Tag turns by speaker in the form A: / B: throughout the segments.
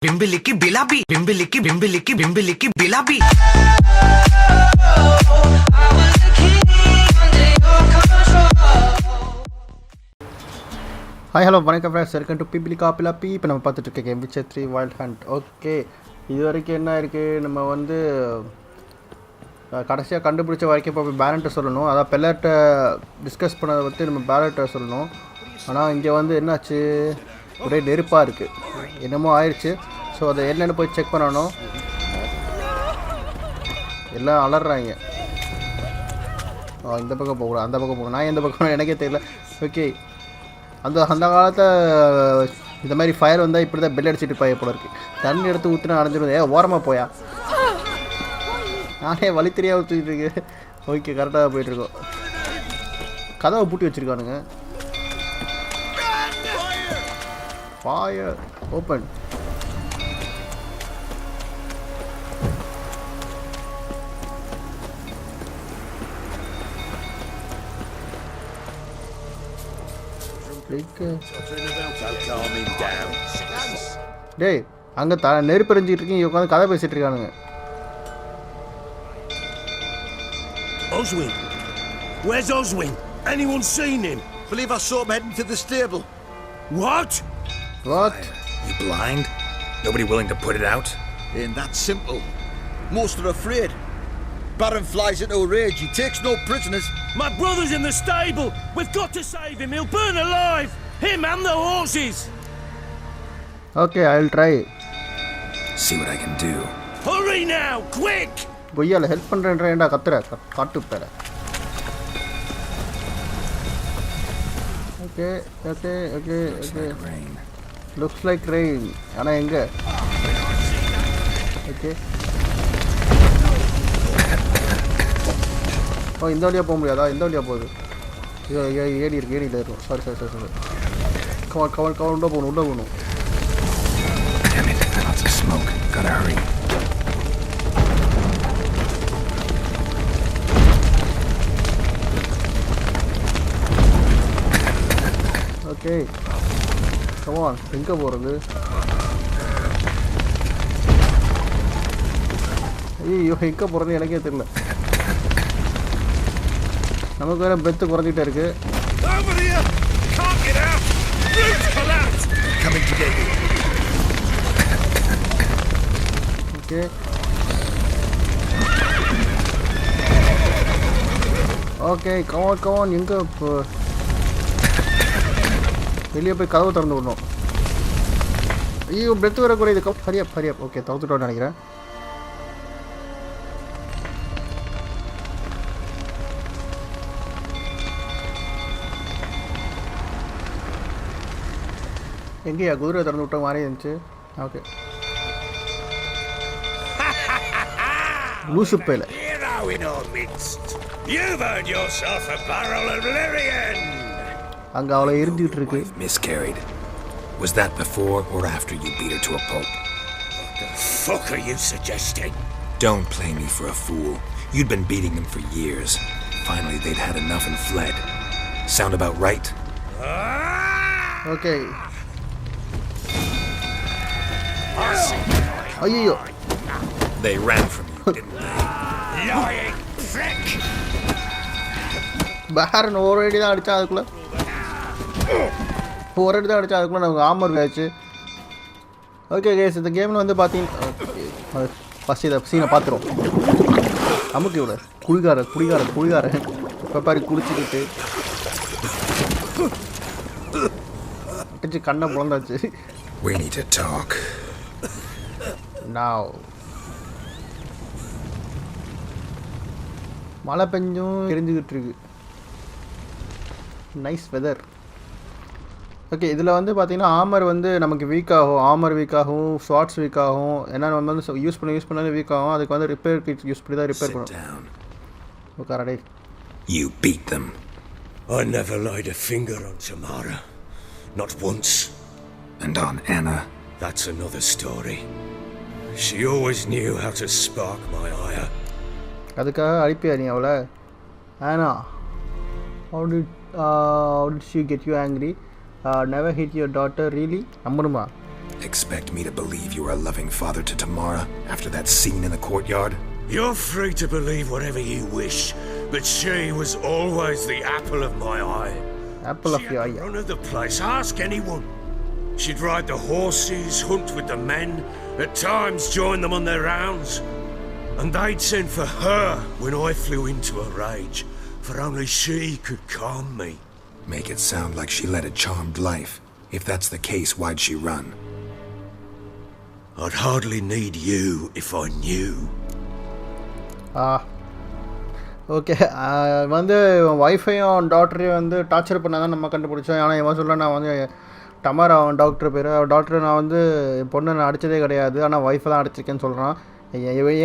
A: Bimbiliki Pilapi, Bimbiliki Pilapi.
B: Hi, hello, வணக்கம் friends, welcome to Pilapi. இப்போ நம்ம பார்த்துட்டு இருக்க game which 3 wild hunt. Okay, இது வரைக்கும் என்ன இருக்குது, நம்ம வந்து கடைசியாக கண்டுபிடிச்ச வரைக்கும் இப்போ பேலண்ட்டை சொல்லணும். அதான் பெல்லட்டை டிஸ்கஸ் பண்ணதை பற்றி நம்ம பேலண்ட்டை சொல்லணும். ஆனால் இங்கே வந்து என்னாச்சு, ஒரே நெருப்பாக இருக்குது, என்னமோ ஆயிடுச்சு. ஸோ அதை என்னென்னு போய் செக் பண்ணணும். எல்லாம் அலறாங்க. இந்த பக்கம் போகக்கூடாது, அந்த பக்கம் போகணும். நான் எந்த பக்கம் எனக்கே தெரியல. ஓகே, அந்த காலத்தில் இந்த மாதிரி ஃபயர் வந்தால் இப்படி தான் பெல் அடிச்சுட்டு போய் போல இருக்குது. தண்ணி எடுத்து ஊற்றினா அடைஞ்சிடும். ஓரமாக போயா, நானே வழி தெரியாமல் ஊற்றிட்டு இருக்கேன். ஓகே, கரெக்டாக போயிட்டுருக்கோம். கதவை பூட்டி வச்சுருக்கானுங்க. Fire open. டேய், அங்கே நெருப்பு எரிஞ்சிட்டு இருக்கீங்க, உட்காந்து கதை பேசிட்டு இருக்கானுங்க.
C: Oswin, where's Oswin? Anyone seen him?
D: Believe I saw him heading to the stable.
C: What?
E: You blind? Nobody willing to put it out?
D: Ain't that simple. Most are afraid. Baron flies into a rage. He takes no prisoners.
C: My brother's in the stable. We've got to save him. He'll burn alive. Him and the horses.
B: Okay, I'll try.
E: See what I can do.
C: Hurry now, quick!
B: பொய்யால help பண்ணுறேன்டா கத்துற காட்டு பேர. Okay okay okay okay, looks like rain. ஆனால் எங்கே? Okay, ஓ, இந்த வழியாக போக முடியாதா? இந்த வழியாக போகுது. ஏடி இருக்கு, ஏடியில் இருக்கும். சாரி. கவன் உள்ளே போகணும். ஓகே, கமான், எங்கே போகிறது? ஐயோ, எங்கே போகிறது எனக்கே தெரியல. நமக்கு வேறு பெத்து குறைஞ்சிட்டே இருக்கு. ஓகே ஓகே, கமான் எங்கே இப்போ? வெளியே போய் கதவு திறந்து விடணும். ஐயோ, பெத்து வர குறையுது. ஹரியப். ஓகே, திறந்துட்டோன்னு நினைக்கிறேன். எங்கேயா குதிரை திறந்து விட்ட மாதிரி இருந்துச்சு. ஓகே, லூசு பேல. அங்கே அவளை எரிஞ்சுக்கிட்டு இருக்கு.
E: Miscarried. Was that before or after you beat her to a pulp?
C: What the fuck are you suggesting?
E: Don't play me for a fool. You'd been beating them for years. Finally, they'd had enough and fled. Sound about right?
B: Okay. ஐயோ,
E: They ran from you, didn't they?
C: Lying prick!
B: பேரன் ஒரு அடி தான் அடித்தா, அதுக்குள்ளே நமக்கு armour ஆச்சு. Okay case, இந்த கேமில் வந்து பார்த்தீங்கன்னா ஃபஸ்ட் இதை சீனை பார்த்துரும். நமக்கு இவ்வளோ குடிகாரன் இப்போ பாரு, குடிச்சிக்கிட்டு அடிச்சு கண்ணை புலந்தாச்சு.
E: We need to talk.
B: Now மழை பெஞ்சும் எரிஞ்சுக்கிட்டு இருக்கு. Nice weather. ஓகே, இதில் வந்து பார்த்தீங்கன்னா ஆமர் வந்து நமக்கு வீக் ஆகும், ஷார்ட்ஸ் வீக் ஆகும். ஏன்னா நம்ம வந்து யூஸ் பண்ணி வீக் ஆகும். அதுக்கு வந்து ரிப்பேர் கிட் யூஸ் பண்ணி தான் ரிப்பேர் பண்ணணும். Okay ready.
E: You beat them.
C: I never laid a finger on Tamara. Not once.
E: And on Anna?
C: That's another story. She always knew how to spark my ire.
B: அதுக்காக அழிப்பியா நீ அவளை? ஆனா how did she get you angry? Never hit your daughter, really? நம்பணுமா?
E: Expect me to believe you are a loving father to Tamara after that scene in the courtyard?
C: You're free to believe whatever you wish, but she was always the apple of my eye.
B: Apple of your eye.
C: Run of the place, ask anyone. She'd ride the horses, hunt with the men, at times join them on their rounds. And they'd send for her when I flew into a rage, for only she could calm me.
E: Make it sound like she led a charmed life. If that's the case, why'd she run?
C: I'd hardly need you if I knew.
B: Okay வந்து ஒய்ஃபையும் டாக்டரையும் வந்து torture பண்ணால் தான் நம்ம கண்டுபிடிச்சோம். ஆனால் இவன் சொல்ல நான் வந்து டமாரா அவன் டாக்டர் பேர் டாக்டர் நான் வந்து என் பொண்ணை நான் அடித்ததே கிடையாது, ஆனால் ஒய்ஃபை தான் அடிச்சிருக்கேன்னு சொல்கிறான்.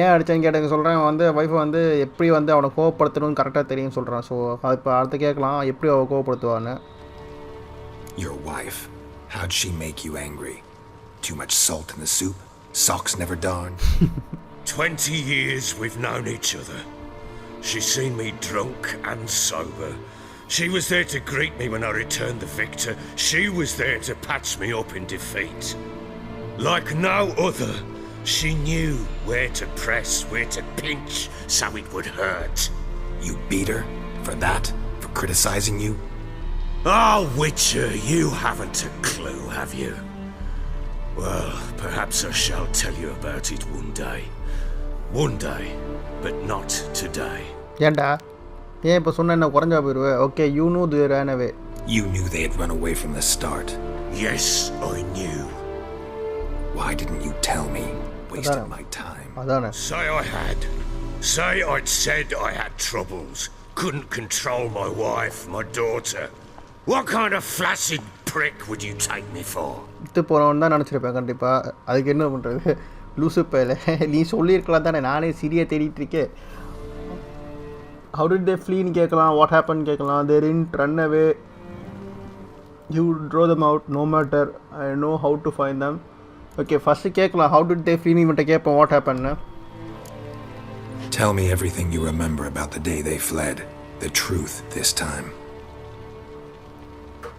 B: ஏன் அடித்தேன்னு கேட்டேங்க சொல்கிறேன். வந்து ஒய்ஃபை வந்து எப்படி வந்து அவனை கோவப்படுத்தணும்னு கரெக்டாக தெரியும்னு சொல்கிறான். ஸோ இப்போ அடுத்து கேட்கலாம் எப்படி அவள் கோவப்படுத்துவான்னு.
E: Your wife, how'd she make you angry? Too much salt in the soup? Socks never darned?
C: 20 years we've known each other. She's seen me drunk and sober. She was there to greet me when I returned the victor. She was there to patch me up in defeat. Like no other, she knew where to press, where to pinch, so it would hurt.
E: You beat her? For that? For criticizing you?
C: Oh, Witcher, you haven't a clue, have you? Well, perhaps I shall tell you about it one day. One day, but not today.
B: ஏன்டா ஏன் இப்போ சொன்ன என்ன குறைஞ்சா போயிடுவேன்? Okay, you know they ran away.
E: You knew they had run away from the start.
C: Yes, I knew.
E: Why didn't you tell me? Wasted my time.
B: அதானே.
C: Say I had. Say I'd said I had troubles. Couldn't control my wife, my daughter. What kind of flaccid prick would you take me for?
B: விட்டு போகிறவன் தான் நினச்சிருப்பேன் கண்டிப்பாக. அதுக்கு என்ன பண்ணுறது? லூசு பையில நீ சொல்லியிருக்கலாம் தானே, நானே சிரியை தேடிட்டு இருக்கேன். How did they flee ன்னு கேட்கலாம், what happened கேட்கலாம். They didn't run away, you draw them out no matter, I know how to find them. Okay, first கேட்கலாம் how did they flee ன்னு இவன்ட்ட கேட்போம் what happened.
E: Tell me everything you remember about the day they fled. The truth this time.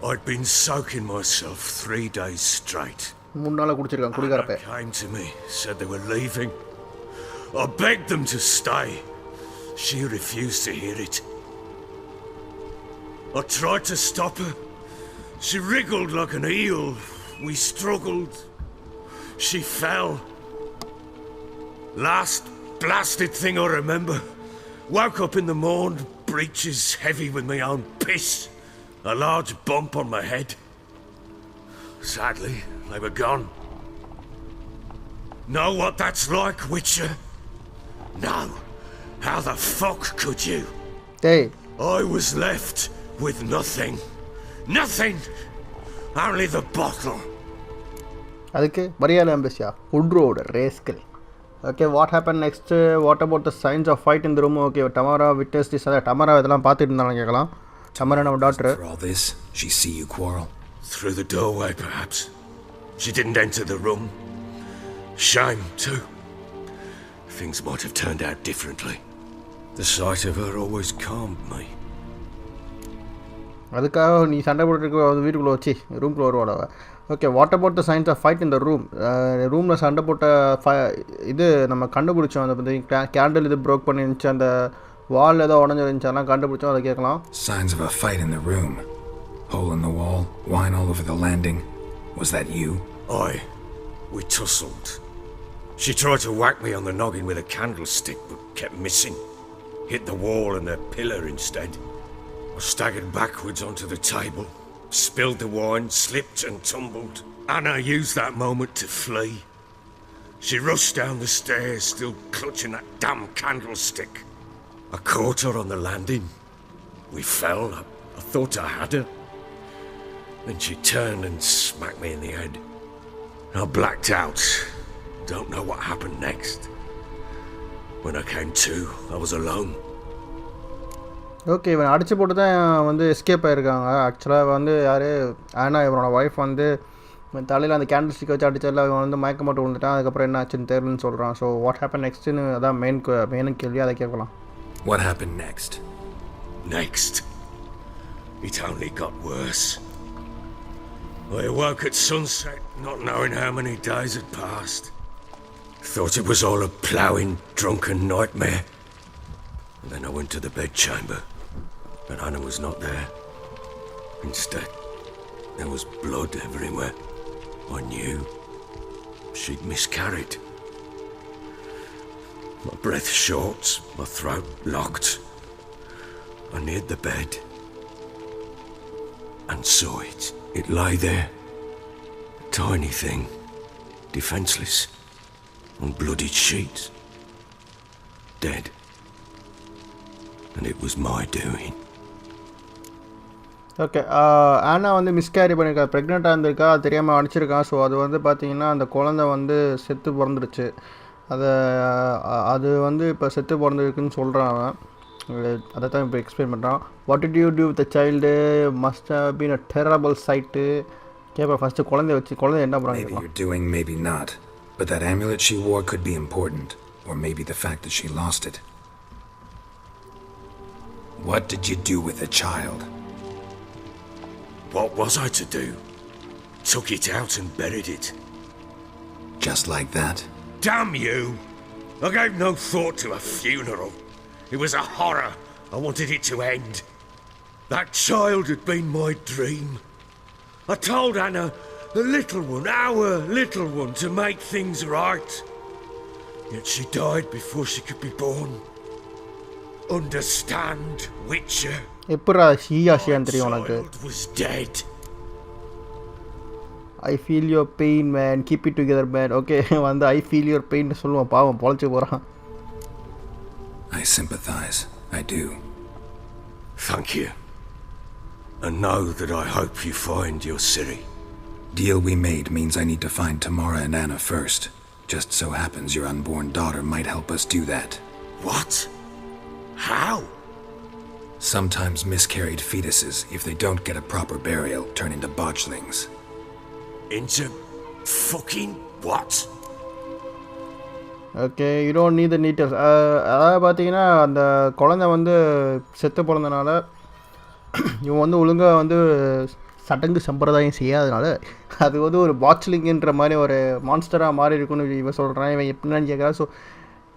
C: I'd been soaking myself 3 days straight.
B: 3 நாளா குடிச்சிருக்கான் குடிகாரப்பே.
C: Came to me, said they were leaving. I begged them to stay. She refused to hear it. I tried to stop her. She wriggled like an eel. We struggled. She fell. Last blasted thing I remember. Woke up in the morn, breeches heavy with my own piss. A large bump on my head. Sadly, they were gone. Know what that's like, Witcher? No. How the fuck could you?
B: Hey.
C: I was left with nothing. Nothing! Only the bottle.
B: அதுக்கு மரியாதை அம்பேசியா உட்ரோடு rascal. Okay, what happen next? What about the signs of fight in the room? Okay, Tamara witness this. அதான் Tamara இதெல்லாம் பார்த்துட்டு இருந்தாலும் கேட்கலாம். Tamara நம்ம doctor.
E: For all this, she see you quarrel?
C: Through the doorway, perhaps. She didn't enter the room. Shame, too. Things might have turned out differently. The sight of her always calmed me.
B: அதுக்காக நீ சண்டை போட்டுருக்க வீட்டுக்குள்ளே வச்சு ரூம்குள்ளே வருவாள். Okay, what about the signs of fight in the room? ரூமில் சண்டை போட்ட இது நம்ம கண்டுபிடிச்சோம். அதை பற்றி கேண்டில் இது ப்ரோக் பண்ணிருந்துச்சு, அந்த வால் ஏதோ உடஞ்சிருந்துச்சு, அதெல்லாம் கண்டுபிடிச்சோம். அதை கேட்கலாம்.
E: Signs of a fight in the room. Hole in the wall, wine all over the landing. Was that you?
C: Aye. We tussled. She tried to whack me on the noggin with a candlestick, but kept missing. Hit the wall and the pillar instead. I staggered backwards onto the table, spilled the wine, slipped and tumbled. Anna used that moment to flee. She rushed down the stairs, still clutching that damn candlestick. I caught her on the landing. We fell. I thought I had her. Then she turned and smacked me in the head. I blacked out. Don't know what happened next. When I came to, I was alone.
B: Okay, இவன் அடித்து போட்டு தான் வந்து escape ஆகிருக்காங்க. ஆக்சுவலாக வந்து யார் ஆனா இவனோட ஒய்ஃப் வந்து தலையில் அந்த கேண்டில் ஸ்டிக் வச்சு அடிச்சதில் அவன் வந்து மயக்க மட்டும் விழுந்துட்டான். அதுக்கப்புறம் என்ன ஆச்சுன்னு தெரியலன்னு சொல்கிறான். ஸோ வாட் ஹேப்பன் நெக்ஸ்ட்டுன்னு அதான் மெயின் கேள்வி. அதை கேட்கலாம்.
E: What happened next?
C: Next? It only got worse. I awoke at sunset, not knowing how many days had passed. Thought it was all a ploughing, drunken nightmare. And then I went to the bedchamber, but Anna was not there. Instead, there was blood everywhere. I knew she'd miscarried. My breath short, my throat locked. I neared the bed and saw it. It lay there, a tiny thing, defenseless, on bloodied sheets, dead. And it was my doing.
B: Okay ஆனா வந்து மிஸ்கேரி பண்ணியிருக்கா, ப்ரெக்னெண்ட்டாக இருந்திருக்கா, அது தெரியாமல் அடிச்சிருக்கான். So அது வந்து பார்த்தீங்கன்னா அந்த குழந்தை வந்து செத்து பிறந்துருச்சு. அது வந்து இப்போ செத்து பிறந்திருக்குன்னு சொல்கிறான் அவன். அதை தான் இப்போ எக்ஸ்பிளைன் பண்ணுறான். What did you do with the child must have been a terrible sight. கேட்பேன் ஃபஸ்ட்டு குழந்தை என்ன பண்ணுறாங்க.
E: Maybe you're doing, maybe not. But that amulet she wore could be important. Or maybe the fact that she lost it. What did you do with the child?
C: What was I to do? Took it out and buried it.
E: Just like that?
C: Damn you! I gave no thought to a funeral. It was a horror. I wanted it to end. That child had been my dream. I told Anna, the little one, our little one, to make things right. Yet she died before she could be born. Understand, Witcher?
B: எப்படா ஷியான்னு தெரியும் உனக்கு?
C: Was dead.
B: I feel your pain man, keep it together man. Okay வந்து I feel your pain சொல்லுவான், பாவம் பொழைச்சி போகிறான்.
E: I sympathize. I do.
C: Thank you. And know that I hope you find your Ciri.
E: Deal we made means I need to find Tamara and Anna first. Just so happens your unborn daughter might help us do that.
C: What? How?
E: Sometimes miscarried fetuses, if they don't get a proper burial, turn into botchlings.
C: Into fucking what?
B: Okay, you don't need the details. அதாவது பார்த்தீங்கன்னா அந்த குழந்தை வந்து செத்து பிறந்தனால இவன் வந்து ஒழுங்காக வந்து சடங்கு சம்பிரதாயம் செய்யாதனால அது வந்து ஒரு பாட்ச்லிங்குன்ற மாதிரி ஒரு மான்ஸ்டராக மாறி இருக்குன்னு இவன் சொல்கிறான். இவன் எப்படின்னு கேட்குறா. ஸோ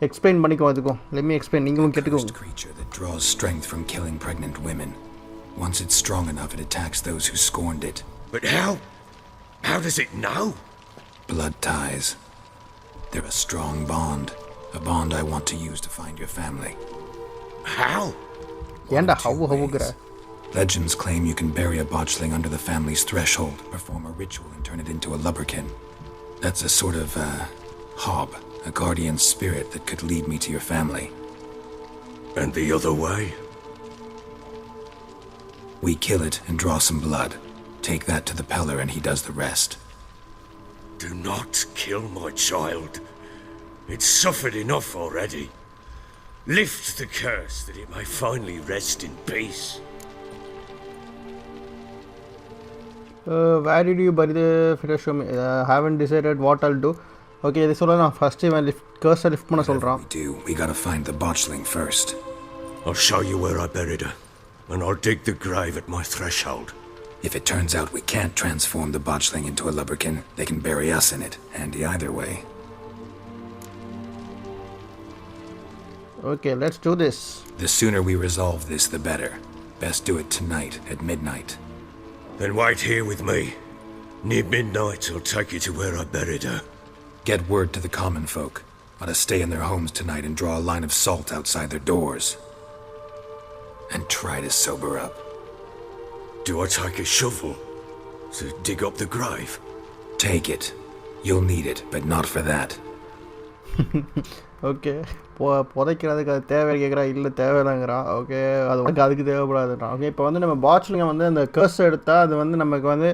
B: எக்ஸ்பிளைன் பண்ணிக்கோ. அதுக்கும் லெட் மீ எக்ஸ்பிளைன், நீங்களும் கேட்டுக்கோங்க.
E: Creature that draws strength from killing pregnant women. Once it's strong enough, it attacks those who scorned it.
C: But how? How does it know?
E: Blood ties. They're a strong bond. A bond I want to use to find your family.
C: How?
B: ஏண்டா ஹவுக்குற?
E: Legends claim you can bury a botchling under the family's threshold, perform a ritual, and turn it into a lubberkin. That's a sort of, hob, a guardian spirit that could lead me to your family.
C: And the other way?
E: We kill it and draw some blood. Take that to the Peller and he does the rest.
C: Do not kill my child. It's suffered enough already. Lift the curse that it may finally rest in peace.
B: Where did you bury the fetus? Haven't decided what I'll do. Okay, இது சொல்ல நான் first இவன் கர்ஸை lift பண்ண சொல்கிறான்.
E: We gotta find the botchling first.
C: I'll show you where I buried her, and I'll dig the grave at my threshold.
E: If it turns out we can't transform the botchling into a lubberkin, they can bury us in it. Handy either way.
B: Okay, let's do this.
E: The sooner we resolve this, the better. Best do it tonight at midnight.
C: Then wait here with me. Near midnight, I'll take you to where I buried her.
E: Get word to the common folk. Ought to stay in their homes tonight and draw a line of salt outside their doors. And try to sober up.
C: Do I take a shovel to dig up the grave?
E: Take it. You'll need it, but not for that.
B: Okay, புதைக்கிறதுக்கு அது தேவை கேட்குறா. இல்லை தேவைதாங்கிறான். Okay, அது உனக்கு அதுக்கு தேவைப்படாதுன்றான். Okay, இப்போ வந்து நம்ம பாட்ச்லிங்க வந்து அந்த கர்ஸ் எடுத்தால் அது வந்து நமக்கு வந்து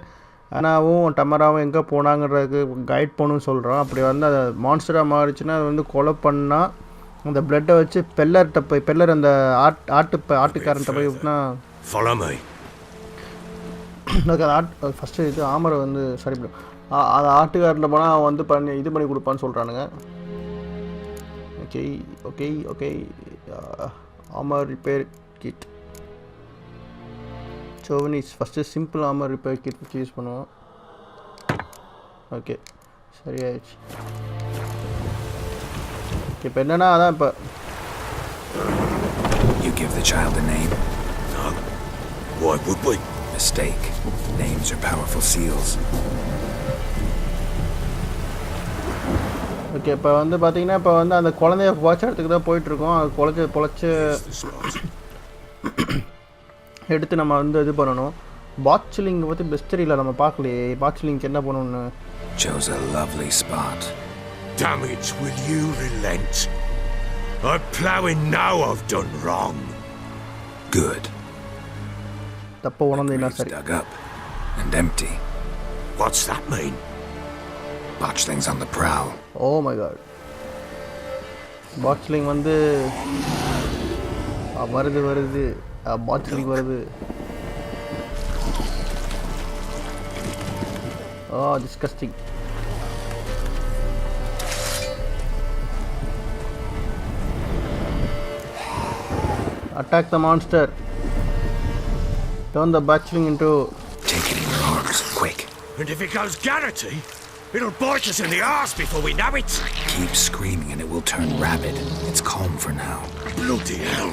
B: அனாவும் டமராவும் எங்கே போனாங்கிறதுக்கு கைட் பண்ணணும்னு சொல்கிறோம். அப்படி வந்து அது மான்ஸ்டராக மாறிச்சுன்னா அது வந்து கொலை பண்ணால் அந்த பிளட்டை வச்சு பெல்லர் அந்த ஆட்டுக்காரன்ட்ட போய் விட்டுனா அது ஃபஸ்ட்டு இது ஆமரை வந்து சரி பண்ணும். அது ஆட்டுக்காரன்ட்ட போனால் அவன் வந்து பண்ணி கொடுப்பான்னு சொல்கிறானுங்க. Okay armour repair kit. So first simple armour repair kit வச்சு யூஸ் பண்ணுவோம். ஓகே சரியாயிடுச்சு. இப்போ என்னன்னா அதான் இப்போ
E: You give the child a name?
C: No. Why would we?
E: Mistake. Names are powerful seals.
B: Okay இப்போ வந்து பார்த்தீங்கன்னா இப்போ வந்து அந்த குழந்தைய வாட்ச் இடத்துக்கு தான் போயிட்டுருக்கோம். அது பொழைச்சி எடுத்து நம்ம வந்து இது பண்ணணும். பாட்ச்லிங் பற்றி பெஸ்ட் தெரியல, நம்ம பார்க்கலையே பாட்ச்லிங்க்கு என்ன பண்ணணும்னு.
E: Chose a lovely spot.
C: Damage, will you relent? I'm ploughing now I've done wrong.
E: Good.
B: தப்பு உணர்ந்தீங்கன்னா
E: Grave's
B: சரி.
E: dug up and empty.
C: What's that mean?
E: Botchling's on the prowl.
B: Oh my God. Botchling வந்து வருது பாட்ச்லிங் வருது. Disgusting. Attack the monster. Turn the batchling into...
E: Take it in your arms, quick.
C: And if it goes garrity, it'll bite us in the arse before we know it.
E: Keep screaming and it will turn rabid. It's calm for now.
C: Bloody hell.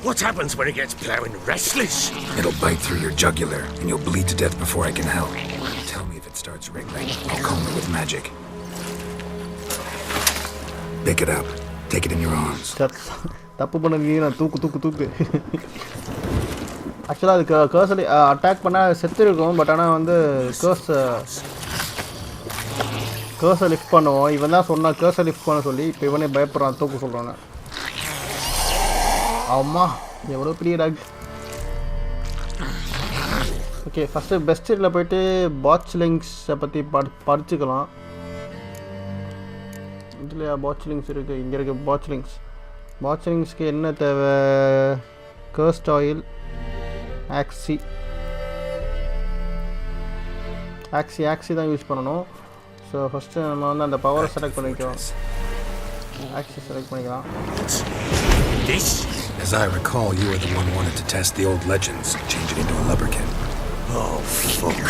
C: What happens when it gets ploughing restless?
E: It'll bite through your jugular and you'll bleed to death before I can help. Tell me if it starts wriggling. I'll calm it with magic. Pick it up. Take it in your arms.
B: தப்பு பண்ணுவீங்க. தூக்கு ஆக்சுவலாக அதுக்கு கர்ஸை attack பண்ணால் செத்து இருக்கும். But ஆனால் வந்து கர்ஸை லிஃப்ட் பண்ணுவோம். இவன் தான் சொன்னான் கர்ஸை லிஃப்ட் பண்ண சொல்லி. இப்போ இவனே பயப்படுறான் தூக்கு சொல்கிறாங்க. அம்மா எவ்வளோ பெரிய டாக். ஓகே ஃபஸ்ட்டு பெஸ்ட்டில் போயிட்டு பாட்ச்லிங்ஸை பற்றி படிச்சுக்கலாம். இதுலையா பாட்ச்லிங்ஸ் இருக்குது, இங்கே இருக்குது பாட்ச்லிங்ஸ்க்கு என்ன தேவை? கர்ஸ்ட் ஆயில், ஆக்சி தான் யூஸ் பண்ணணும். ஸோ ஃபஸ்ட்டு நம்ம வந்து அந்த பவரை செலக்ட் பண்ணிக்கலாம். ஆக்சி செலக்ட் பண்ணிக்கலாம்.
E: As I recall, you were the one who wanted to test the old legends, change it into a lubricant.
C: Oh, fuck.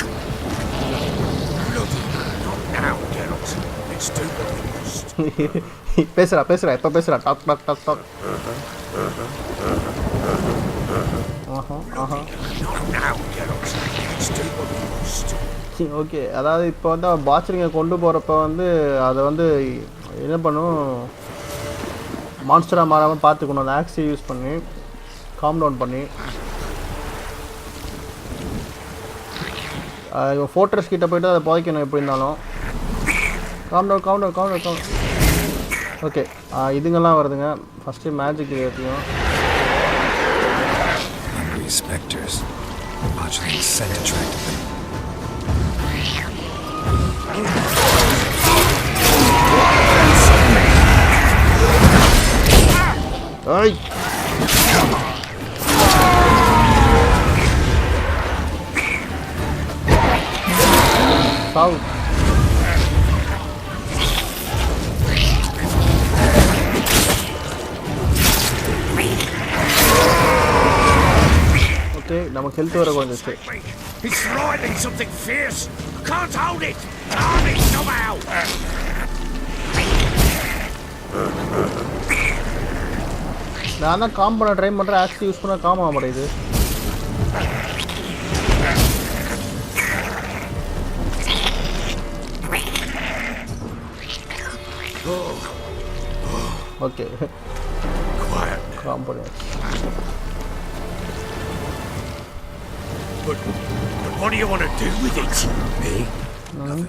C: Look, not now, Geralt. Let's do what we must.
B: பேசுகிறா இப்போ பேசுகிறா. Talk okay. அதாவது இப்போ வந்து அவன் பாட்ச்லிங்கை கொண்டு போகிறப்ப வந்து அதை வந்து என்ன பண்ணும், மான்ஸ்டராக மாறாமல் பார்த்துக்கணும். அந்த ஆக்சி யூஸ் பண்ணி காம் டவுன் பண்ணி இவன் ஃபோர்ட்ரஸ் கிட்ட போய்ட்டு அதை புதைக்கணும். எப்படி இருந்தாலும் காம் டவுன். ஓகே இதுங்கெல்லாம் வருதுங்க. ஃபஸ்ட்டு மேஜிக் ஏற்றியும்
E: Spectres. Botchling's scent attracted them.
B: Ay! Foul. Okay, நமக்கு ஹெல்த் வர கொஞ்சம்.
C: It's riding something fierce. I can't hold it. Calm it somehow.
B: நான் தான் காம் பண்ண ட்ரை பண்ணுறேன். ஆக்சி யூஸ் பண்ண காம் ஆக மாட்டேங்குது. ஓகே காம் பண்ண.
C: But what do you want to do with it?
E: Me? Nothing.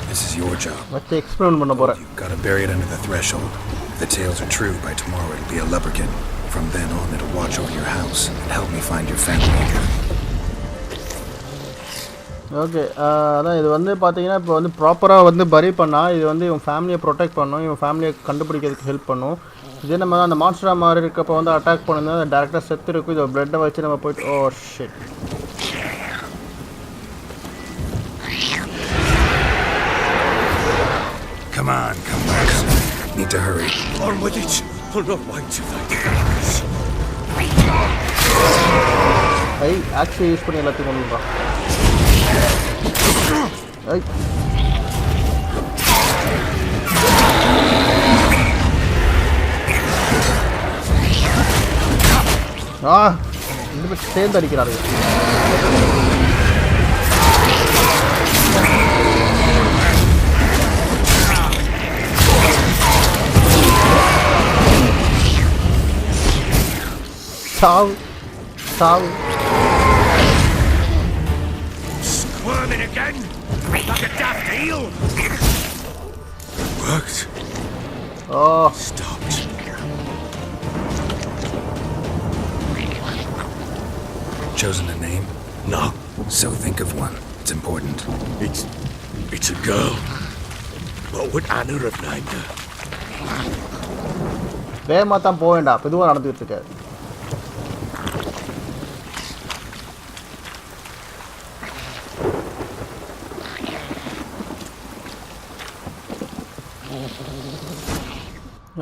E: This is your job.
B: வச்சு explain பண்ண போகிறேன்.
E: You've got to bury it under the threshold. If the tales are true, by tomorrow it'll be a lubricant. From then on, it'll watch over your house and help me find your family.
B: Okay அதான் இது வந்து பார்த்தீங்கன்னா இப்போ வந்து ப்ராப்பராக வந்து பரி பண்ணால் இது வந்து இவன் ஃபேமிலியை ப்ரொடெக்ட் பண்ணும். இவன் ஃபேமிலியை கண்டுபிடிக்கிறதுக்கு ஹெல்ப் பண்ணும். இதே நம்ம அந்த மான்ஸ்டராக மாதிரி இருக்கப்போ வந்து அட்டாக் பண்ணிருந்தா அது டேரெக்டாக செத்து இருக்கும். இது பிளட்டை வச்சு நம்ம போயிட்டு oh shit.
E: Come on, come back. Need to hurry.
C: On with it. I'll not wait till they do this.
B: I actually use பண்ணி எல்லாத்தையும் கொண்டுப்பா. ஐ ரெண்டு பேர் சேர்ந்து அடிக்கிறாரு. சாவு சாவு.
C: Squirming again, like a daft eel. Worked.
B: Oh.
C: Stopped.
E: Chosen a name?
C: No.
E: So think of one. It's important.
C: It's a girl. What would Anna have named her?
B: வேகமாக தான் போக வேண்டாம், பொதுவாக நடந்துகிட்டு இருக்காரு.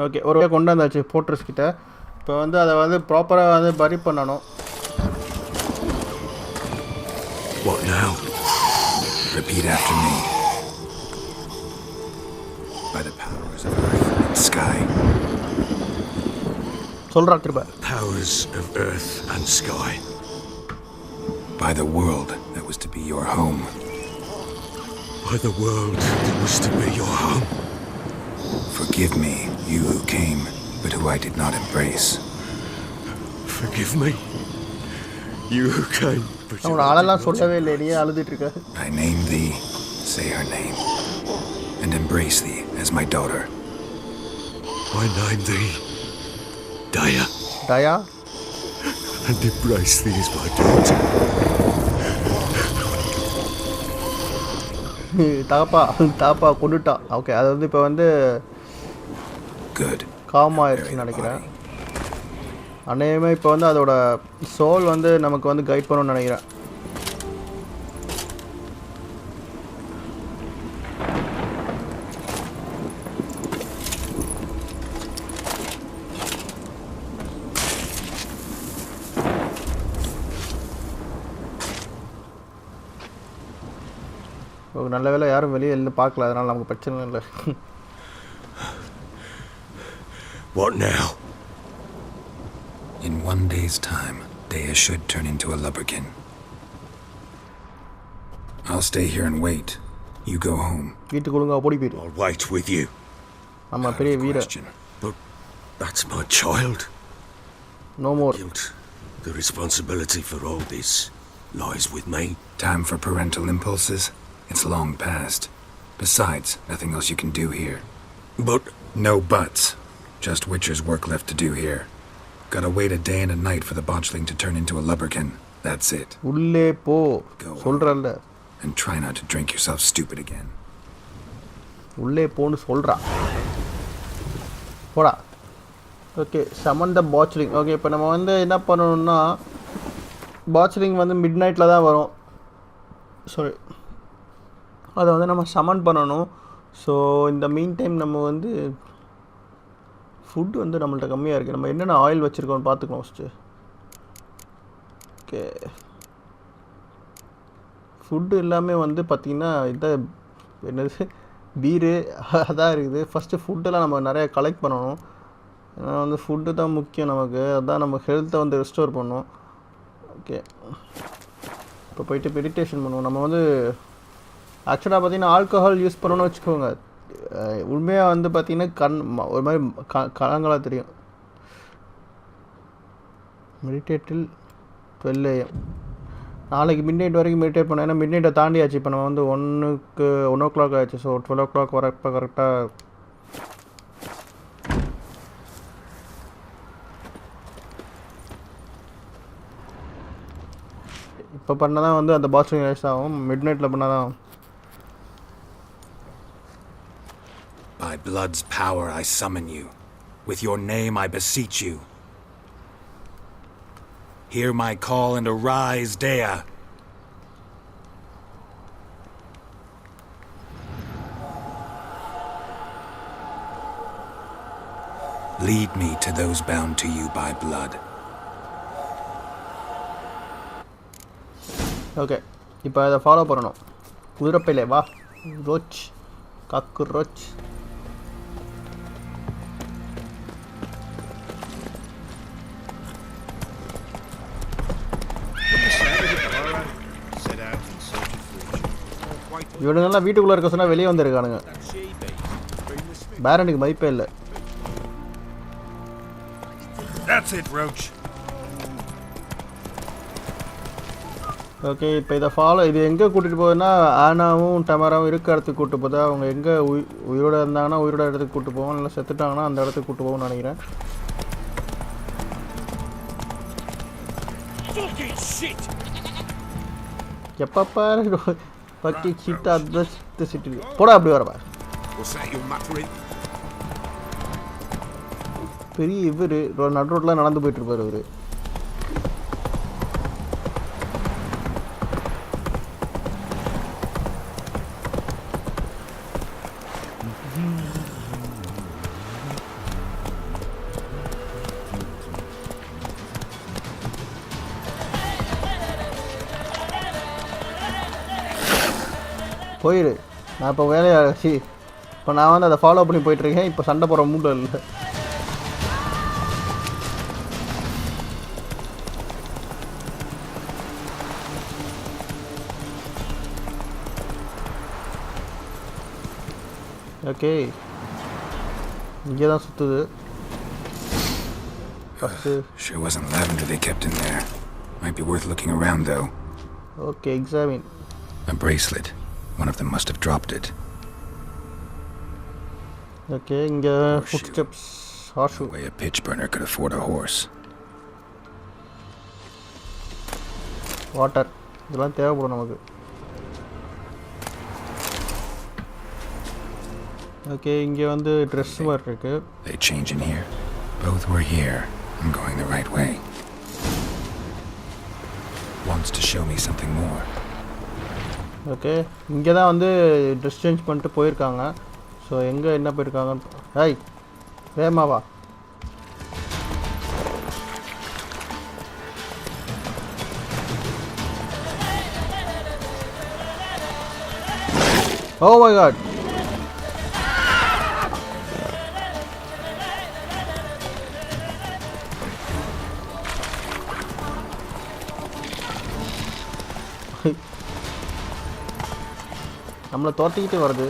B: ஓகே, ஒரு வழியாக கொண்டு வந்தாச்சு போர்ட்ரஸ் கிட்ட. இப்போ வந்து அதை வந்து ப்ராப்பராக வந்து பரி பண்ணணும்.
C: What now?
E: Repeat after me. By the powers of earth and sky.
B: சொல்கிறா திரும்ப.
C: Powers of earth and sky.
E: By the world that was to be your home.
C: By the world that was to be your home.
E: Forgive me, you who came, but who I did not embrace.
C: Forgive me, you who came, but
B: அவனோட ஆளெல்லாம் சொல்லவே இல்லை, நீயே அழுதுட்டு இருக்க.
E: I name thee, say her name, and embrace thee as my daughter.
C: I name thee Daya,
B: டயா
C: and embrace thee as my daughter.
B: Thapa கொண்டுட்டா. Okay, அது வந்து இப்போ வந்து
E: Good.
B: காம் ஆயிடுச்சுன்னு நினைக்கிறேன். அநேகமாக இப்போ வந்து அதோட சோல் வந்து நமக்கு வந்து கைட் பண்ணணும்னு நினைக்கிறேன். நல்ல வேளை யாரும் வெளியே இருந்து பார்க்கல, அதனால் நமக்கு பிரச்சனை இல்லை.
C: What now?
E: In 1 day's time, Dea should turn into a lubberkin. I'll stay here and wait. You go home.
B: வீட்டுக்கு ஒழுங்கா போடி போயிடு.
C: I'll wait with you.
B: ஆமா, பெரிய வீடு.
C: But that's my child.
B: No more.
C: Guilt, the responsibility for all this lies with me.
E: Time for parental impulses? It's long past. Besides, nothing else you can do here.
C: But
E: No buts. Just Witcher's work left to do here. Gotta wait a day and a night for the botchling to turn into a lubberkin. That's it.
B: உள்ளே போ சொல்றல்ல.
E: And try not to drink yourself stupid again.
B: உள்ளே போன்னு சொல்றா. போடா. Okay, சமன் த பாட்ச்லிங். Okay, இப்போ நம்ம வந்து என்ன பண்ணணும்னா, பாட்ச்லிங் வந்து மிட் நைட்டில் தான் வரும். சாரி, அதை வந்து நம்ம சமன் பண்ணணும். ஸோ இந்த மீன் டைம் நம்ம வந்து ஃபுட்டு வந்து நம்மள்ட்ட கம்மியாக இருக்குது. நம்ம என்னென்ன ஆயில் வச்சுருக்கோம்னு பார்த்துக்கலாம் ஃபஸ்ட்டு. ஓகே, ஃபுட்டு எல்லாமே வந்து பார்த்திங்கன்னா இதான் என்னது பீரு அதான் இருக்குது. ஃபஸ்ட்டு ஃபுட்டெல்லாம் நம்ம நிறைய கலெக்ட் பண்ணணும். ஏன்னா வந்து ஃபுட்டு தான் முக்கியம் நமக்கு. அதுதான் நம்ம ஹெல்த்தை வந்து ரெஸ்டோர் பண்ணணும். ஓகே, இப்போ போயிட்டு மெடிடேஷன் பண்ணுவோம். நம்ம வந்து ஆக்சுவலாக பார்த்திங்கன்னா ஆல்கஹால் யூஸ் பண்ணணும்னு வச்சுக்கோங்க, உண்மையாக வந்து பார்த்திங்கன்னா ஒரு மாதிரி கலங்களாக தெரியும். மெடிடேட்டில் 12 AM. நாளைக்கு மிட் நைட் வரைக்கும் மெடிடேட் பண்ணோம். ஏன்னா மிட் நைட்டை தாண்டியாச்சு. இப்போ நம்ம வந்து 1 o'clock ஆயிடுச்சு. ஸோ 12 o'clock வரப்போ கரெக்டாக இப்போ பண்ணால் தான் வந்து அந்த பாத்ரூம் வேஸ்ட் ஆகும். மிட் நைட்டில் பண்ணால் தான்.
E: By blood's power I summon you. With your name I beseech you. Hear my call and arise, Dea. Lead me to those bound to you by blood.
B: Okay, இப்போ அதை follow பண்ணணும். குதிரப்பையிலே வா roach cockroach. இவனுங்கெல்லாம் வீட்டுக்குள்ளே இருக்க சொன்னால் வெளியே வந்துருக்கானுங்க. பேரனுக்கு மதிப்பே இல்லை. ஓகே, இப்போ இதை ஃபாலோ இது எங்கே கூட்டிகிட்டு போகுதுன்னா ஆனாவும் டமராவும் இருக்க இடத்துக்கு கூப்பிட்டு போதா. அவங்க எங்கே உயிரோட இருந்தாங்கன்னா உயிரோட இடத்துக்கு கூப்பிட்டு போவோம், இல்லை செத்துட்டாங்கன்னா அந்த இடத்துக்கு கூப்பிட்டு போவோம்னு நினைக்கிறேன். எப்பப்பா பக்கி சீட்டா அந்த சிட்டு போடா அப்படி வரப்பா. பெரிய இவர் நடு ரோட்டில் நடந்து போயிட்டு இருப்பார் இவர். போயிடு. நான் இப்போ வேலையாச்சு. இப்போ நான் வந்து அதை ஃபாலோ பண்ணி போயிட்டுருக்கேன். இப்போ சண்டை போகிற மூடில் இல்லை. ஓகே, இங்கே தான் சுற்றுது.
E: Sure wasn't lavender they kept in there. Might be worth looking around though.
B: Okay, examine.
E: A bracelet. One of them must have dropped it.
B: Okay, inga footsteps. Horseshoe.
E: The way a pitch burner could afford a horse.
B: Water. இதெல்லாம் தேவைப்படும் நமக்கு. Okay, இங்க வந்து dress மாதிரி இருக்கு.
E: They change in here. Both were here. I'm going the right way. Wants to show me something more.
B: Okay, இங்கே தான் வந்து ட்ரெஸ் சேஞ்ச் பண்ணிட்டு போயிருக்காங்க. ஸோ எங்கே என்ன போயிருக்காங்கன்னு ஹாய் வேமாவா. Oh my God. நம்மளை தோட்டிக்கிட்டே வருது.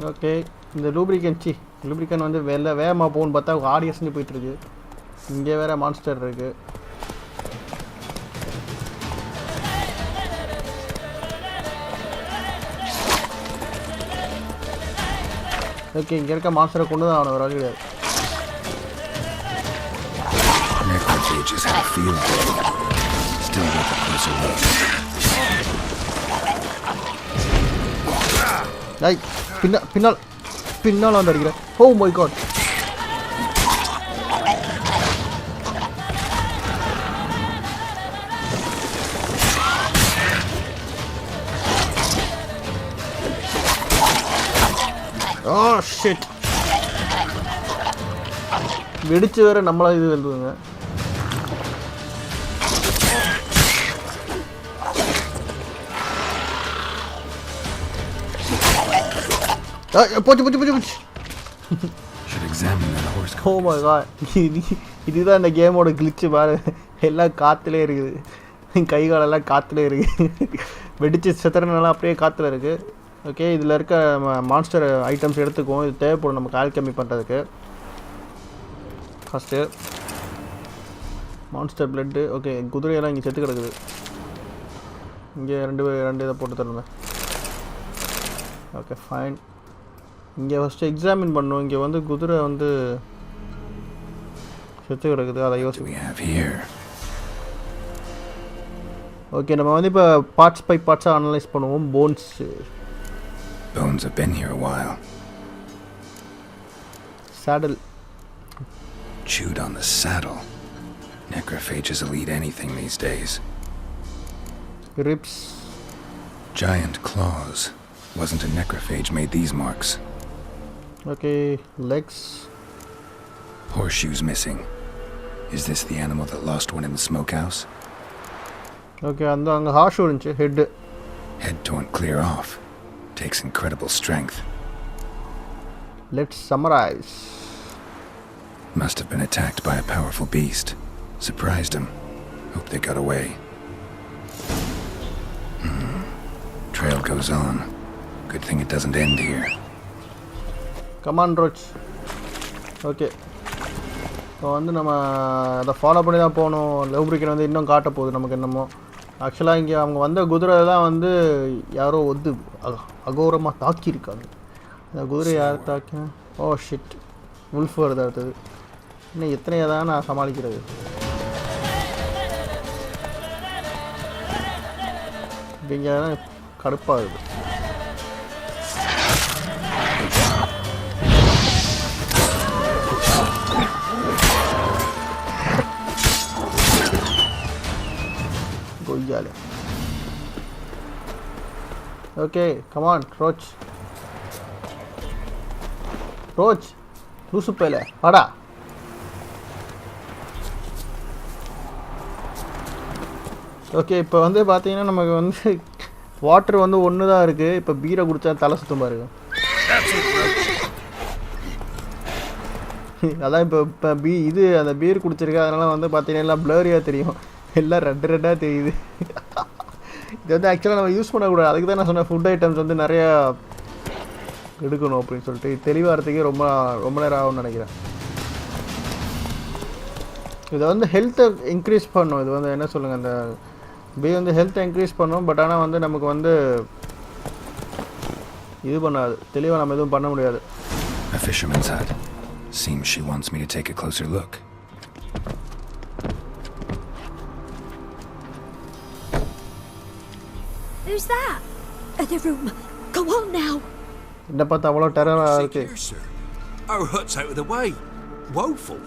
B: ஓகே, இந்த லூப்ரிகன் வந்து வேகமாக போகணுன்னு பார்த்தா ஆடியன்ஸ்னு போயிட்டுருக்கு. இங்கே வேறு மான்ஸ்டர் இருக்குது. ஓகே, இங்கே இருக்க மாஸ்டரை கொண்டு தான் அவனை வர கிடையாது. பின்னால் வந்து அடிக்கிறேன். Oh my god. Oh shit. வெடிச்சு வேற நம்மளா இது எழுதுங்க. போச்சு. Oh my god. இதுதான் இந்த கேமோட கிளிச்சு பாரு. எல்லாம் காற்றுலே இருக்குது. கை காலெல்லாம் காற்றுலே இருக்குது. வெடிச்சு செத்துறதுனால அப்படியே காற்றுல இருக்குது. ஓகே, இதில் இருக்க மான்ஸ்டர் ஐட்டம்ஸ் எடுத்துக்குவோம். இது தேவைப்படும் நமக்கு ஆல்கெமி பண்ணுறதுக்கு. First monster blood. ஓகே, குதிரையெல்லாம் இங்கே செத்து கிடக்குது. இங்கே ரெண்டு இதை போட்டு தருங்க. Okay fine. இங்கே ஃபஸ்ட்டு எக்ஸாமின் பண்ணுவோம். இங்கே வந்து குதிரை வந்து செத்து கிடக்குது. அதை யோசிப்போம். ஓகே, நம்ம வந்து இப்போ பார்ட்ஸ் பை பார்ட்ஸாக அனலைஸ் பண்ணுவோம்.
E: Bones have been here a while.
B: Saddle.
E: Chewed on the saddle. Necrophages will eat anything these days.
B: Ribs.
E: Giant claws. Wasn't a necrophage made these marks.
B: Okay, legs.
E: Horseshoes missing. Is this the animal that lost one in the smokehouse?
B: Okay, anga horseshoe irunchu. Head
E: torn clear off. Takes incredible strength.
B: Let's summarize.
E: Must have been attacked by a powerful beast. Surprised him. Hope they got away. Trail goes on. Good thing it doesn't end here.
B: Come on, Roach. Okay. இப்போ வந்து நம்ம அதை follow பண்ணி தான் போகணும். லவ்பிரிக்கன் வந்து இன்னும் காட்ட போகுது நமக்கு என்னமோ. ஆக்சுவலாக இங்கே அவங்க வந்த குதிரை தான் வந்து யாரோ வந்து அகோரமாக தாக்கியிருக்காங்க. அந்த குதிரை யார் தாக்கினா? ஓ ஷிட், உல்ஃப் வருது அடுத்தது. இன்னும் எத்தனையாக தான் நான் சமாளிக்கிறது? இங்கே தான் கடுப்பாகுது. கொய்யாலே. Okay, come on Roach. ரோச் லூசு பேல வாடா. ஓகே, இப்போ வந்து பார்த்தீங்கன்னா நமக்கு வந்து வாட்டர் வந்து ஒன்று தான் இருக்குது. இப்போ பீரை குடித்தா தலை சுத்தம் பாருங்க. அதான் இப்போ இது அந்த பீர் குடிச்சிருக்கு, அதனால் வந்து பார்த்தீங்கன்னா எல்லாம் ப்ளரியாக தெரியும், எல்லாம் ரெட்டாக தெரியுது. இது வந்து ஆக்சுவலாக நம்ம யூஸ் பண்ணக்கூடாது. அதுக்கு தான் நான் சொன்னேன் ஃபுட் ஐட்டம்ஸ் வந்து நிறையா எடுக்கணும் அப்படின்னு சொல்லிட்டு. தெளிவாகிறதுக்கே ரொம்ப ரொம்ப நேரம் ஆகும்னு நினைக்கிறேன். இதை வந்து ஹெல்த்தை இன்க்ரீஸ் பண்ணும். இது வந்து என்ன சொல்லுங்கள், அந்த பீ வந்து ஹெல்த்தை இன்க்ரீஸ் பண்ணும். பட் ஆனால் வந்து நமக்கு வந்து இது பண்ணாது, தெளிவாக நம்ம எதுவும் பண்ண முடியாது.
E: A fisherman's hut. Seems she wants me to take a closer look.
F: Who's that? Other room. Go on now.
B: என்ன பார்த்தா அவ்வளோ டெரராக இருக்கு.
G: Here, sir. Our hut's out of the way. Woeful.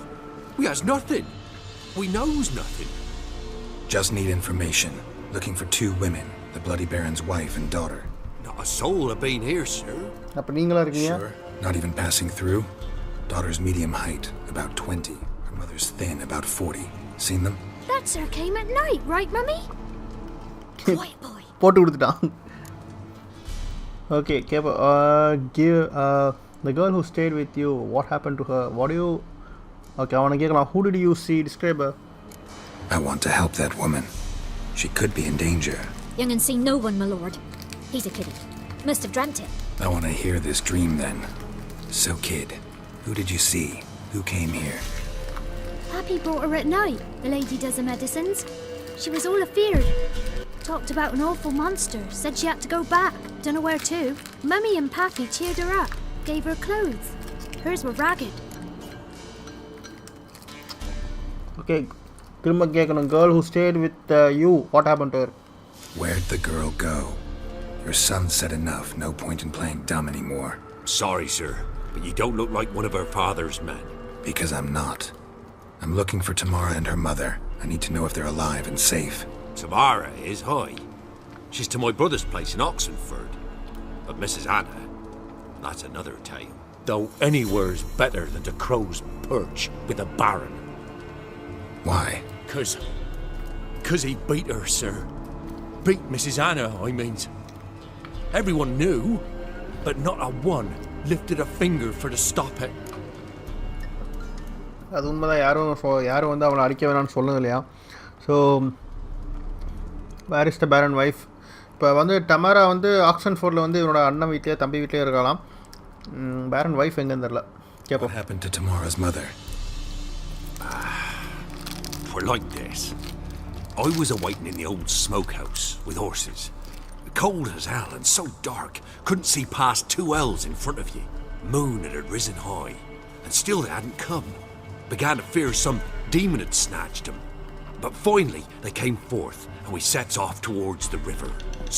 G: We has nothing. We knows nothing.
E: Just need information. Looking for 2 women, the Bloody Baron's wife and daughter.
G: Not a soul have been here, sir.
B: அப்போ நீங்களா இருக்கீங்க?
E: Sure. Not even passing through. Daughter's medium height, about 20. Her mother's thin, about 40. Seen them?
F: That sir came at night, right, Mummy? Quiet boy.
B: போட்டு கொடுத்துட்டான். Okay, கேப்ப give the girl who stayed with you, what happened to her? What do you... okay, அவனை கேட்கலாம். Who did you see? Describe her.
E: I want to help that woman. She could be in danger.
F: Young and seen no one, my lord. He's a kiddie. Must have dreamt it.
E: I want to hear this dream then. So kid, who did you see? Who came here?
F: Pappy brought her at night. The lady does the medicines. She was all afeared. Talked about an awful monster. Said she had to go back. Dunno where to. Mummy and Pappy cheered her up. Gave her clothes. Hers were ragged.
B: Okay, திரும்ப கேட்கணும். Girl who stayed with you, what happened to her?
E: Where'd the girl go? Your son said enough. No point in playing dumb anymore.
G: Sorry, sir, but you don't look like one of her father's men.
E: Because I'm not. I'm looking for Tamara and her mother. I need to know if they're alive and safe.
G: Tamara is high. She's to my brother's place in Oxenford. But Mrs. Anna, that's another tale. Though anywhere's better than to Crow's Perch with a baron.
E: Why?
G: 'Cause he beat her, sir. Beat Mrs. Anna, I means. Everyone knew, but not a one lifted a finger for to stop it.
B: அது உண்மைதான். யாரும் வந்து அவளை அடிக்க வேணாம்னு சொல்லணும் இல்லையா? So where is the பேரன் ஒய்ஃப்? இப்போ வந்து டமாரா வந்து ஆக்சன்ஃபோர்டில் வந்து இவனோட அண்ணன் வீட்லேயே தம்பி வீட்லேயே இருக்கலாம். பேரன் ஒய்ஃப் எங்கேன்னு தெரில.
E: What happened to Tamara's mother?
G: We're like this. I was awaiting in the old smokehouse with horses. Cold as hell and so dark, couldn't see past 2 ells in front of you. Moon had risen high, and still they hadn't come. Began to fear some demon had snatched them. But finally they came forth, and we sets off towards the river.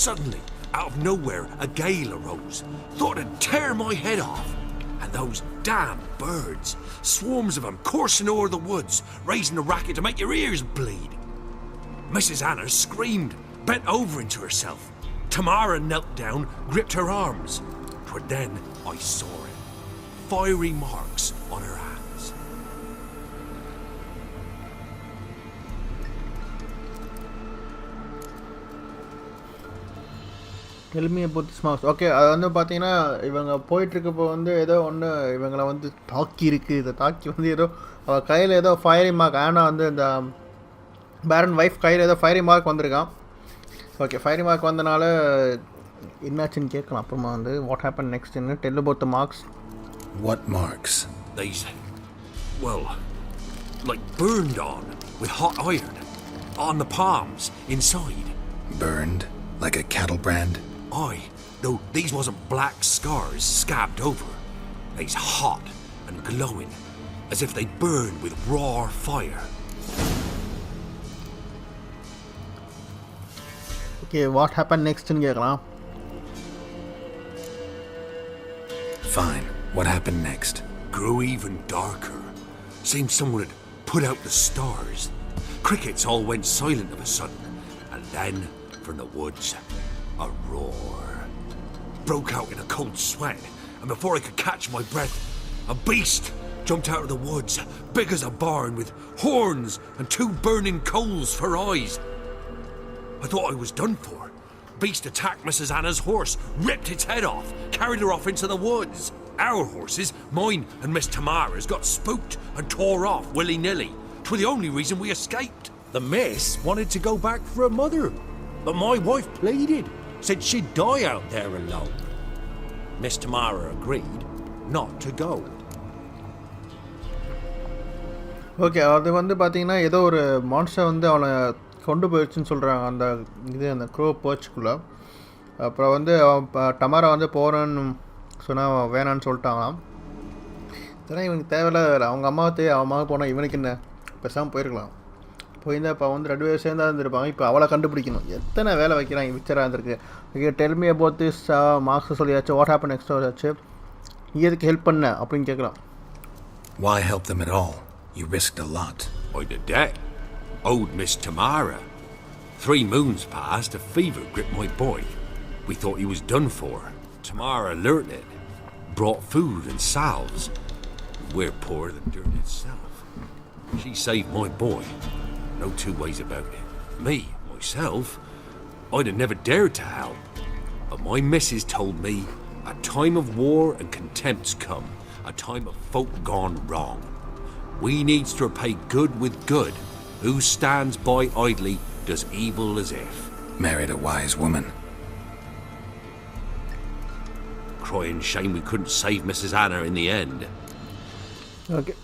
G: Suddenly, out of nowhere, a gale arose. Thought it'd tear my head off. And those damn birds, swarms of them coursing over the woods, raising a racket to make your ears bleed. Mrs. Anna screamed, bent over into herself. Tamara knelt down, gripped her arms. 'Twere then I saw it. Fiery marks on her hands.
B: எளிமையை பொத்தி ஸ்மார்க்ஸ் okay. அது வந்து பார்த்தீங்கன்னா இவங்க போயிட்டுருக்கப்போ வந்து ஏதோ ஒன்று இவங்களை வந்து தாக்கி இருக்குது. இதை தாக்கி வந்து ஏதோ அவள் கையில் ஏதோ ஃபயரிங் மார்க் ஆனால் வந்து இந்த பேரன் ஒய்ஃப் கையில் ஏதோ ஃபயரிங் மார்க் வந்திருக்கான். ஓகே, ஃபயரிங் மார்க் வந்தனால என்னாச்சுன்னு கேட்கலாம் அப்புறமா வந்து வாட் ஹேப்பன் நெக்ஸ்ட்னு. Tell about the marks.
E: What marks?
G: These, well, like burned on with hot iron on the palms inside.
E: Burned? Like a cattle brand?
G: Aye, though these wasn't black scars scabbed over. They's hot and glowing, as if they burned with raw fire.
B: Okay, what happen நெக்ஸ்ட்னு கேட்கலாம்.
E: Fine. What happened next?
G: Grew even darker. Seemed someone had put out the stars. Crickets all went silent of a sudden, and then, from the woods, a roar. Broke out in a cold sweat, and before I could catch my breath, a beast jumped out of the woods, big as a barn, with horns and 2 burning coals for eyes. I thought I was done for. Beast attacked Mrs. Anna's horse, ripped its head off, carried her off into the woods. Our horses, mine and Miss Tamara's, got spooked and tore off willy-nilly. 'Twas the only reason we escaped.
H: The miss wanted to go back for her mother, but my wife pleaded, said she'd die out there alone. Miss Tamara agreed not to go.
B: Okay, அது வந்து பார்த்தீங்கன்னா ஏதோ ஒரு monster வந்து அவனை கொண்டு போயிடுச்சுன்னு சொல்கிறாங்க அந்த அந்த க்ரோ பர்ச்சுக்குள்ளே. அப்புறம் வந்து டமாரா வந்து போகிறேன்னு சொன்னால் வேணான்னு சொல்லிட்டாங்களாம். இதெல்லாம் இவனுக்கு தேவையில்ல. அவங்க அம்மாவை அம்மாவை போனால் இவனுக்கு என்ன, பேசாமல் போயிருக்கலாம். போயிருந்தால் இப்போ வந்து 2 பேர் சேர்ந்தா இருந்திருப்பாங்க. இப்போ அவளை கண்டுபிடிக்கணும். எத்தனை வேலை வைக்கிறாங்க விச்சராக இருந்திருக்கு. Okay, tell me about this marks சொல்லியாச்சு. வாட் ஹேப்பன் நெக்ஸ்ட் ஆச்சு. நீ எதுக்கு ஹெல்ப் பண்ண அப்படின்னு கேட்கலாம்.
E: Why help them at all? You risked a lot.
G: I'd a debt. Owed Miss Tamara. 3 moons passed, a fever gripped my boy. We thought he was done for. Tamara learnt it. Brought food and salves. We're poorer than dirt itself. She saved my boy. No 2 ways about it. Me, myself, I'd have never dared to help. But my missus told me a time of war and contempt's come. A time of folk gone wrong. We needs to repay good with good. Who stands by idly does evil as if.
E: Married a wise woman.
G: Crying shame we couldn't save Mrs. Anna in the end.
B: Okay,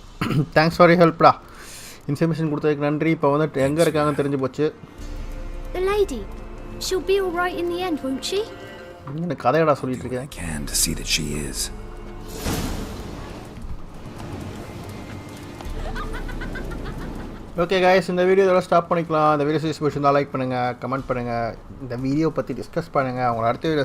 B: thanks for you ஹெல்ப்டா. Information கொடுத்ததுக்கு நன்றி. இப்போ வந்து எங்கே இருக்காங்கன்னு தெரிஞ்சு போச்சு.
F: The lady, she'll be all right in the end, won't she?
B: என்ன கதையடா சொல்லிட்டு
E: Do what I
B: இருக்கேன்.
E: can to see that she is.
B: Okay guys, இந்த வீடியோ இதோட ஸ்டாப் பண்ணிக்கலாம். இந்த வீடியோ பிடிச்சிருந்தா லைக் பண்ணுங்கள், கமெண்ட் பண்ணுங்கள், இந்த வீடியோ பற்றி டிஸ்கஸ் பண்ணுங்கள். அவங்கள அடுத்த வீடியோ